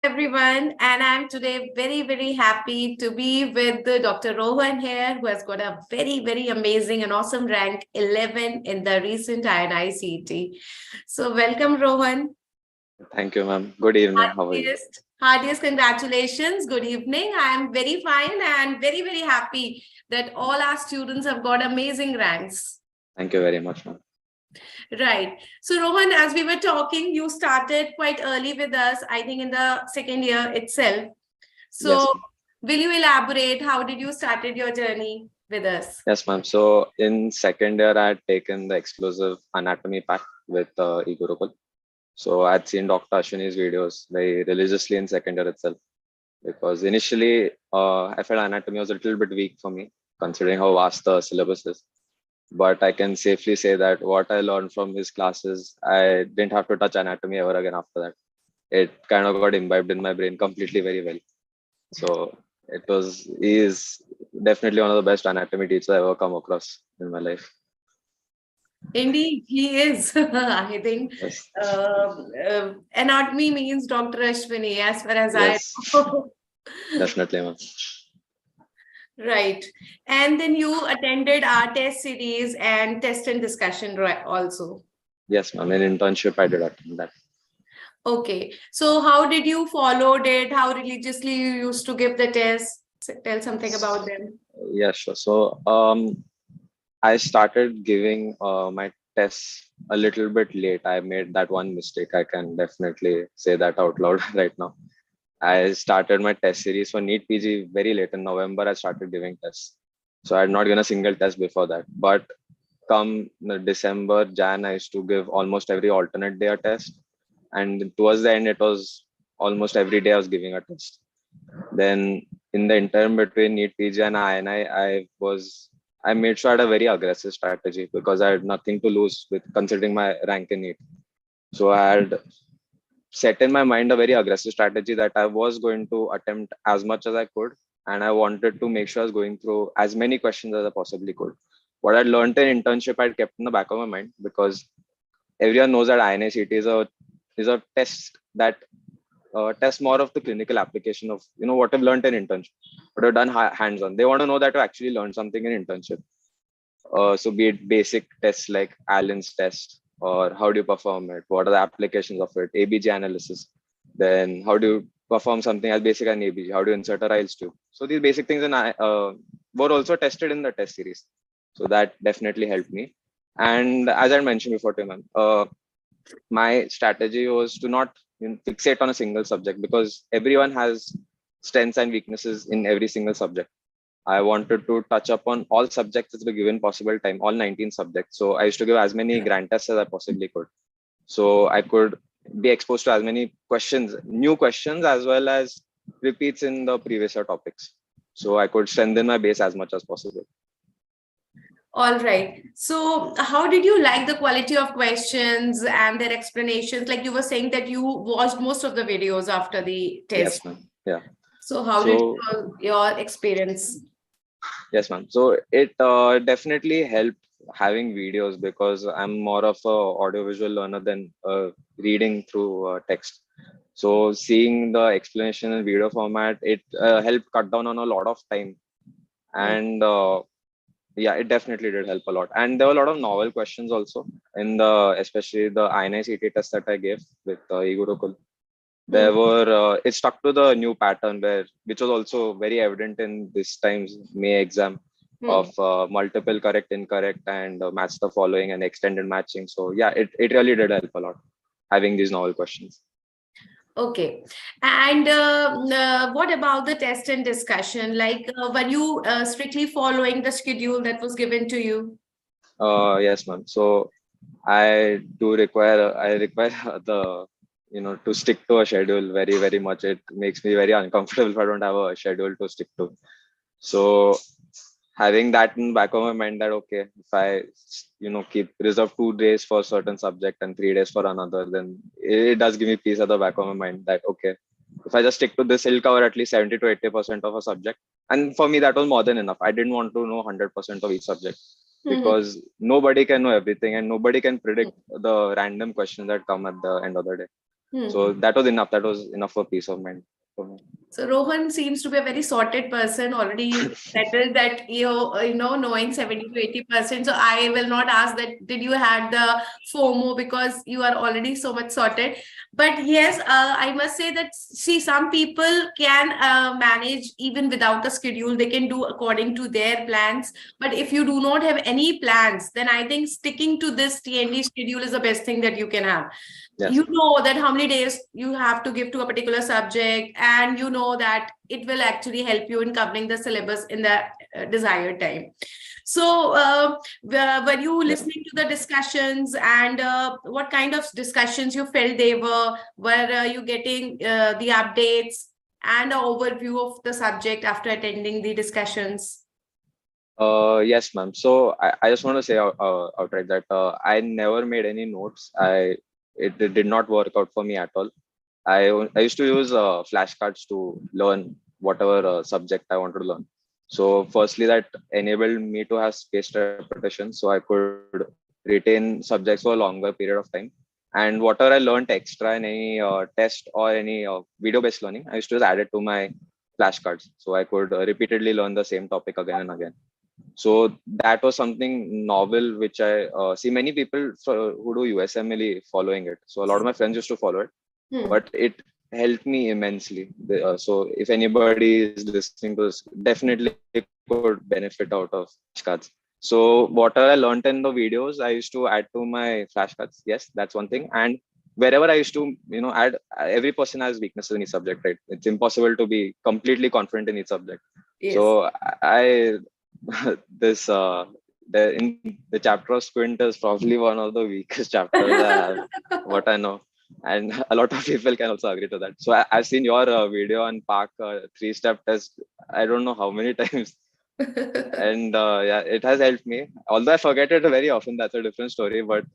everyone, and I'm today very happy to be with Dr. Rohan here, who has got a very amazing and awesome rank 11 in the recent INICET. So welcome, Rohan. Thank you, ma'am. Good evening. How are you? Heartiest congratulations. Good evening. I'm very fine and very happy that all our students have got amazing ranks. Thank you very much, ma'am. Right. So, Rohan, as we were talking, you started quite early with us, I think in the second year itself. So, Yes, will you elaborate? How did you started your journey with us? yes, ma'am. So in second year, I had taken the exclusive anatomy pack with eGurukul. So I had seen Dr. Ashwini's videos very religiously in second year itself. Because initially, I felt anatomy was a little bit weak for me, considering how vast the syllabus is. But I can safely say that what I learned from his classes, I didn't have to touch anatomy ever again after that. It kind of got imbibed in my brain completely very well. So he is definitely one of the best anatomy teachers I've ever come across in my life. Indeed, he is. I think Yes. Anatomy means Dr. Ashwini, as far as Yes. I know. Definitely, ma'am. Right. And then you attended our test series and test and discussion also. Yes, ma'am. In internship, I did attend that. Okay. So how did you follow it? How religiously you used to give the test? Tell something about them. Yeah, sure. So I started giving my tests a little bit late. I made that one mistake. I can definitely say that out loud right now. I started my test series for NEET PG very late in November. I started giving tests. So I had not given a single test before that. But come December, Jan, I used to give almost every alternate day a test. And towards the end, it was almost every day I was giving a test. Then in the interim between NEET PG and INI, I made sure I had a very aggressive strategy because I had nothing to lose with considering my rank in NEET. So I had set in my mind a very aggressive strategy that I was going to attempt as much as I could. And I wanted to make sure I was going through as many questions as I possibly could. What I learned in internship, I kept in the back of my mind because everyone knows that INICET is a test that tests more of the clinical application of what I've learned in internship, what I've done hands-on. They want to know that I actually learned something in internship. So be it basic tests like Allen's test, or how do you perform it? What are the applications of it? ABG analysis. Then how do you perform something as basic as ABG? How do you insert a Riles tube? So these basic things were also tested in the test series. So that definitely helped me. And as I mentioned before, Tim, my strategy was to not fixate on a single subject because everyone has strengths and weaknesses in every single subject. I wanted to touch upon all subjects at the given possible time, all 19 subjects. So I used to give as many grand tests as I possibly could. So I could be exposed to as many questions, new questions, as well as repeats in the previous year topics. So I could strengthen my base as much as possible. All right. So how did you like the quality of questions and their explanations? Like you were saying that you watched most of the videos after the test. Yes, ma'am. Yeah. So how did your experience? Yes, ma'am. So it definitely helped having videos because I'm more of a audiovisual learner than reading through text. So seeing the explanation in video format, it helped cut down on a lot of time. And yeah, it definitely did help a lot. And there were a lot of novel questions also in especially the INICET test that I gave with eGurukul. There were it stuck to the new pattern which was also very evident in this time's May exam of multiple correct, incorrect, and match the following and extended matching. So yeah, it really did help a lot having these novel questions. Okay. And what about the test and discussion? Like, were you strictly following the schedule that was given to you? Yes, ma'am. So I require the to stick to a schedule very much. It makes me very uncomfortable if I don't have a schedule to stick to. So having that in the back of my mind that okay, if I keep reserve 2 days for a certain subject and 3 days for another, then it does give me peace at the back of my mind that okay, if I just stick to this, it'll cover at least 70 to 80% of a subject. And for me, that was more than enough. I didn't want to know 100% of each subject because nobody can know everything and nobody can predict the random questions that come at the end of the day. Hmm. So that was enough. That was enough for peace of mind for me. So Rohan seems to be a very sorted person, already settled that knowing 70 to 80%. So I will not ask that did you had the FOMO because you are already so much sorted. But yes, I must say that see, some people can manage even without a schedule. They can do according to their plans. But if you do not have any plans, then I think sticking to this TND schedule is the best thing that you can have. Yes. You know that how many days you have to give to a particular subject, and you know that it will actually help you in covering the syllabus in the desired time. So were you Yeah. listening to the discussions, and what kind of discussions you felt they were you getting the updates and an overview of the subject after attending the discussions? Yes, ma'am. So I just want to say outright that I never made any notes. It did not work out for me at all. I used to use flashcards to learn whatever subject I wanted to learn. So firstly, that enabled me to have spaced repetition, so I could retain subjects for a longer period of time. And whatever I learned extra in any test or any video-based learning, I used to just add it to my flashcards, so I could repeatedly learn the same topic again and again. So that was something novel, which I see many people who do USMLE following it. So a lot of my friends used to follow it, Hmm. but it helped me immensely. So if anybody is listening to this, definitely could benefit out of flashcards. So whatever I learned in the videos, I used to add to my flashcards. Yes, that's one thing. And wherever I used to, add, every person has weaknesses in each subject, right? It's impossible to be completely confident in each subject. Yes. So I this in the chapter of squint is probably one of the weakest chapters I have, what I know, and a lot of people can also agree to that. So I've seen your video on Park 3-step test. I don't know how many times, and yeah, it has helped me. Although I forget it very often, that's a different story. But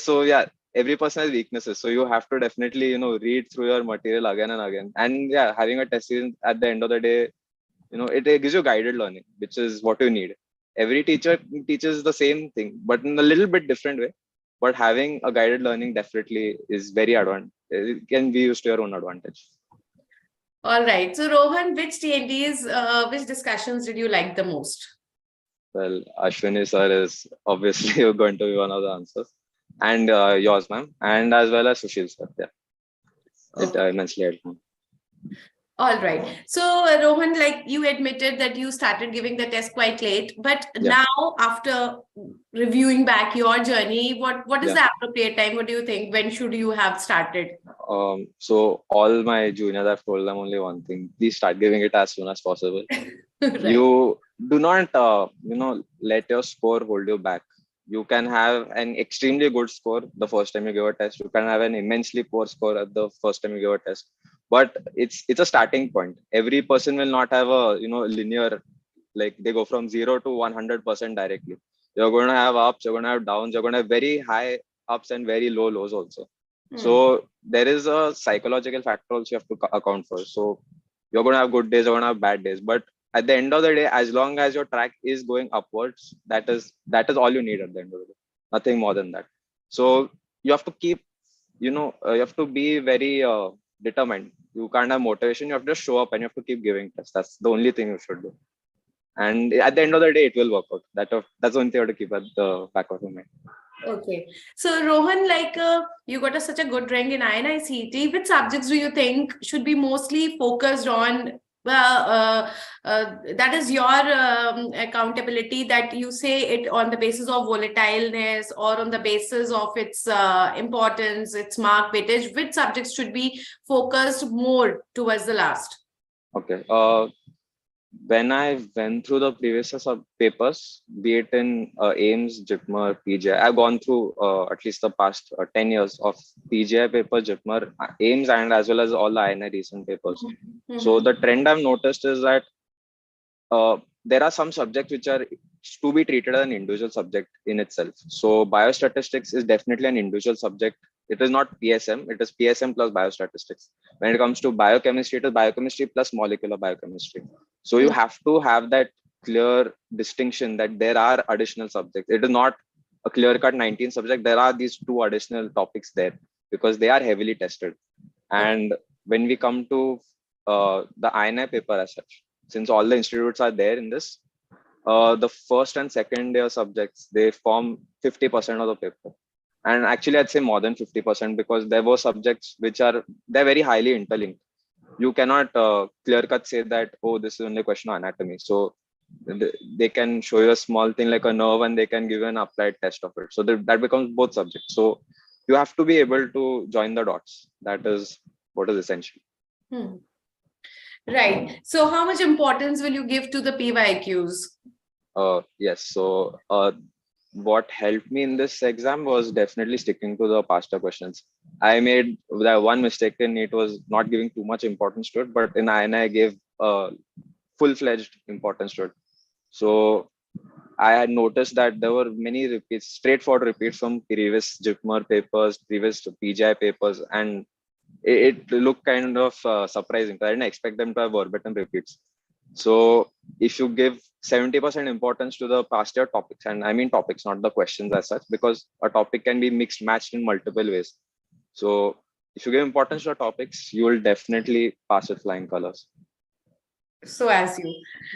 so yeah, every person has weaknesses, so you have to definitely read through your material again and again. And yeah, having a test season at the end of the day, it gives you guided learning, which is what you need. Every teacher teaches the same thing but in a little bit different way, but having a guided learning definitely is very advanced. It can be used to your own advantage. All right. So Rohan, which TNDs, which discussions did you like the most? Well, Ashwini sir is obviously going to be one of the answers, and yours, ma'am, and as well as Sushil sir. Yeah, it Okay. immensely helped me. All right. So, Rohan, like you admitted that you started giving the test quite late, but Yeah, now after reviewing back your journey, what is yeah. the appropriate time? What do you think? When should you have started? So all my juniors, I've told them only one thing: please start giving it as soon as possible. Right. You do not let your score hold you back. You can have an extremely good score the first time you give a test. You can have an immensely poor score at the first time you give a test, but it's a starting point. Every person will not have a linear, like they go from 0 to 100% directly. You're going to have ups, you're going to have downs, you're going to have very high ups and very low lows also. Hmm. So there is a psychological factor also you have to account for. So you're going to have good days, you're going to have bad days, but at the end of the day, as long as your track is going upwards, that is all you need at the end of the day. Nothing more than that. So you have to keep, you have to be very determined. You can't have motivation. You have to show up and you have to keep giving tests. That's the only thing you should do. And at the end of the day, it will work out. That's the only thing you have to keep at the back of your mind. Okay. So, Rohan, like you got such a good rank in INICET. Which subjects do you think should be mostly focused on? That is your accountability, that you say it on the basis of volatileness or on the basis of its importance, its mark weightage. Which subjects should be focused more towards the last? Okay. When I went through the previous papers, be it in AIMS, JIPMER, PGI, I've gone through at least the past 10 years of PGI paper, JIPMER, AIMS, and as well as all the INI recent papers. So Mm-hmm. the trend I've noticed is that there are some subjects which are to be treated as an individual subject in itself. So biostatistics is definitely an individual subject. It is not PSM, it is PSM plus biostatistics. When it comes to biochemistry, it is biochemistry plus molecular biochemistry. So you have to have that clear distinction that there are additional subjects. It is not a clear cut 19 subject. There are these two additional topics there. because they are heavily tested. And when we come to the INI paper as such, since all the institutes are there in this, the first and second year subjects, they form 50% of the paper. And actually, I'd say more than 50% because there were subjects which they're very highly interlinked. You cannot clear cut say that, oh, this is only a question of anatomy. So they can show you a small thing like a nerve and they can give you an applied test of it. So that becomes both subjects. So you have to be able to join the dots. That is what is essential. Right. So how much importance will you give to the PYQs? Yes. So what helped me in this exam was definitely sticking to the past year questions. I made that one mistake in it was not giving too much importance to it, but in INI I gave full-fledged importance to it. So I had noticed that there were many repeats, straightforward repeats from previous JIPMER papers, previous PGI papers, and it looked kind of surprising. I didn't expect them to have verbatim repeats. So if you give 70% importance to the past year topics, and I mean topics, not the questions as such, because a topic can be mixed matched in multiple ways. So if you give importance to the topics, you will definitely pass with flying colors. So as you.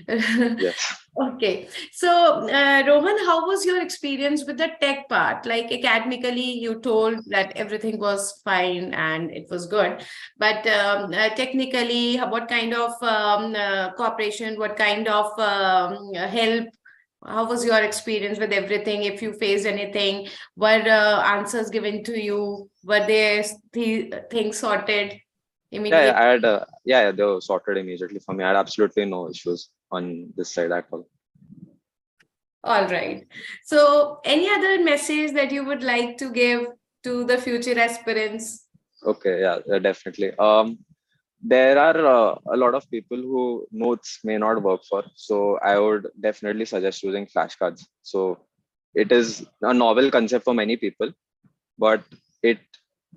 Yes. Okay. So, Rohan, how was your experience with the tech part? Like academically, you told that everything was fine and it was good. But technically, what kind of cooperation, what kind of help? How was your experience with everything? If you faced anything, were answers given to you? Were there things sorted immediately? Yeah, I had, they were sorted immediately for me. I had absolutely no issues on this side at all. All right. So, any other message that you would like to give to the future aspirants? Okay, yeah, definitely. There are a lot of people who notes may not work for. So I would definitely suggest using flashcards. So it is a novel concept for many people, but it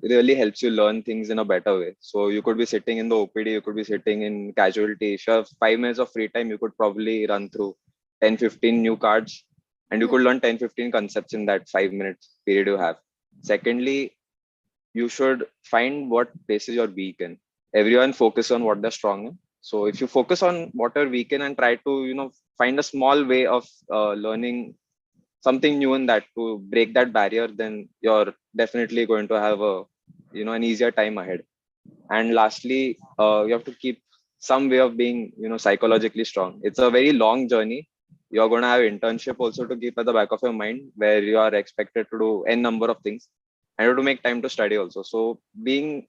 really helps you learn things in a better way. So you could be sitting in the OPD, you could be sitting in casualty. If you have 5 minutes of free time, you could probably run through 10, 15 new cards and you could learn 10, 15 concepts in that 5 minute period you have. Secondly, you should find what places you're weak in. Everyone focus on what they're strong in. So if you focus on what you're weak in and try to, find a small way of learning something new in that to break that barrier, then you're definitely going to have an easier time ahead. And lastly, you have to keep some way of being, psychologically strong. It's a very long journey. You're going to have internship also to keep at the back of your mind where you are expected to do n number of things and you have to make time to study also. So you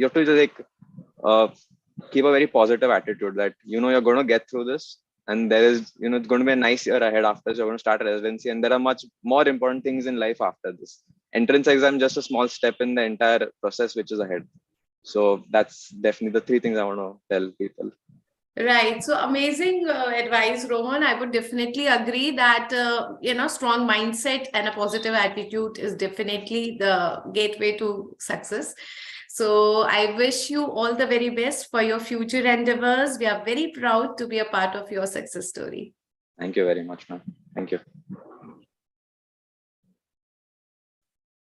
have to keep a very positive attitude that, you're going to get through this. And there is, it's going to be a nice year ahead after this. You're going to start residency and there are much more important things in life after this. Entrance exam, just a small step in the entire process, which is ahead. So that's definitely the 3 things I want to tell people. Right. So amazing advice, Rohan. I would definitely agree that, strong mindset and a positive attitude is definitely the gateway to success. So I wish you all the very best for your future endeavors. We are very proud to be a part of your success story. Thank you very much, ma'am. Thank you.